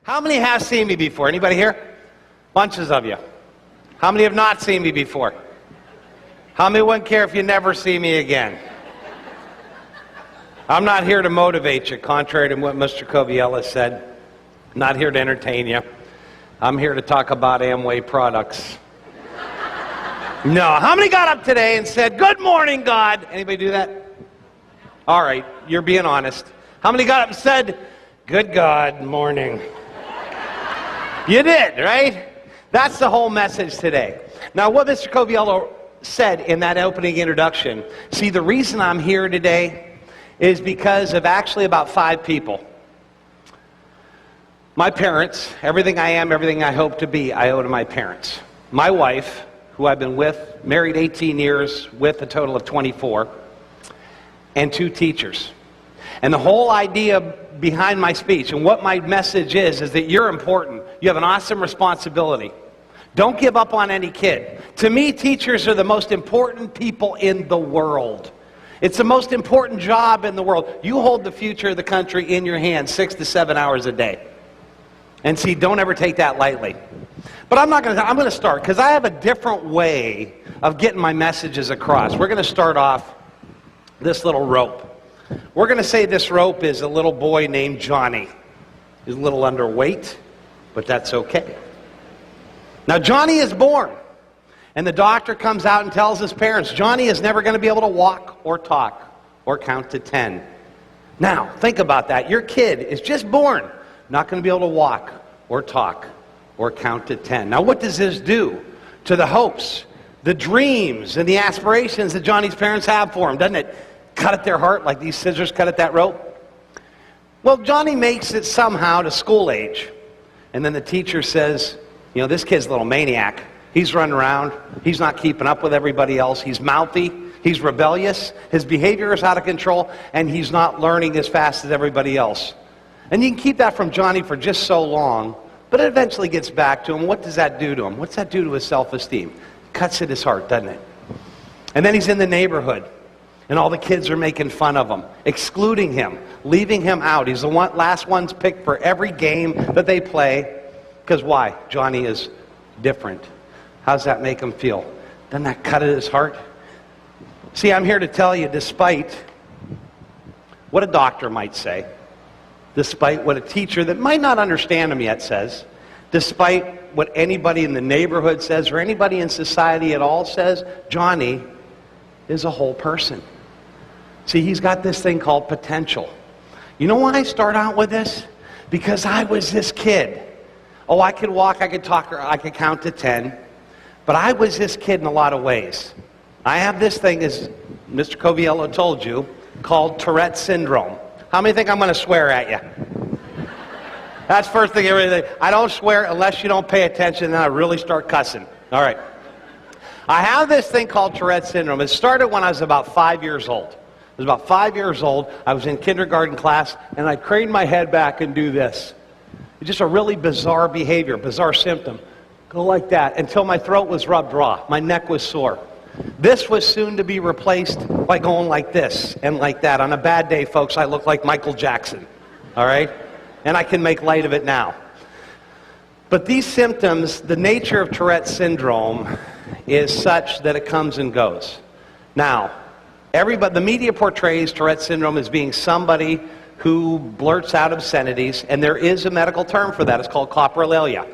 How many have seen me before? Anybody here? Bunches of you. How many have not seen me before? How many wouldn't care if you never see me again? I'm not here to motivate you, contrary to what Mr. Piccirillo said. I'm not here to entertain you. I'm here to talk about Amway products. No. How many got up today and said, "Good morning, God"? Anybody do that? All right, you're being honest. How many got up and said, "Good God, morning"? You did, right? That's the whole message today. Now, what Mr. Piccirillo said in that opening introduction, see, the reason I'm here today is because of actually about 5 people. My parents, everything I am, everything I hope to be, I owe to my parents. My wife, who I've been with, married 18 years, with a total of 24, and 2 teachers. And the whole idea behind my speech and what my message is that you're important. You have an awesome responsibility. Don't give up on any kid. To me, teachers are the most important people in the world. It's the most important job in the world. You hold the future of the country in your hands 6 to 7 hours a day. And see, don't ever take that lightly. But I'm going to start because I have a different way of getting my messages across. We're going to start off this little rope. We're going to say this rope is a little boy named Johnny. He's a little underweight, but that's okay. Now, Johnny is born, and the doctor comes out and tells his parents, Johnny is never going to be able to walk or talk or count to 10. Now, think about that. Your kid is just born, not going to be able to walk or talk or count to 10. Now, what does this do to the hopes, the dreams, and the aspirations that Johnny's parents have for him? Doesn't it cut at their heart like these scissors cut at that rope? Well, Johnny makes it somehow to school age. And then the teacher says, you know, this kid's a little maniac. He's running around. He's not keeping up with everybody else. He's mouthy. He's rebellious. His behavior is out of control. And he's not learning as fast as everybody else. And you can keep that from Johnny for just so long. But it eventually gets back to him. What does that do to him? What's that do to his self-esteem? It cuts at his heart, doesn't it? And then he's in the neighborhood. And all the kids are making fun of him, excluding him, leaving him out. He's the last one's picked for every game that they play. Because why? Johnny is different. How does that make him feel? Doesn't that cut at his heart? See, I'm here to tell you, despite what a doctor might say, despite what a teacher that might not understand him yet says, despite what anybody in the neighborhood says or anybody in society at all says, Johnny is a whole person. See, he's got this thing called potential. You know why I start out with this? Because I was this kid. Oh, I could walk, I could talk, or I could count to 10. But I was this kid in a lot of ways. I have this thing, as Mr. Piccirillo told you, called Tourette syndrome. How many think I'm going to swear at you? That's first thing everybody thinks. I don't swear unless you don't pay attention, and then I really start cussing. All right. I have this thing called Tourette syndrome. It started when I was about 5 years old. I was about 5 years old. I was in kindergarten class, and I'd crane my head back and do this. It's just a really bizarre behavior, bizarre symptom. Go like that until my throat was rubbed raw. My neck was sore. This was soon to be replaced by going like this and like that. On a bad day, folks, I look like Michael Jackson. All right? And I can make light of it now. But these symptoms, the nature of Tourette syndrome is such that it comes and goes. Now, the media portrays Tourette syndrome as being somebody who blurts out obscenities, and there is a medical term for that. It's called coprolalia.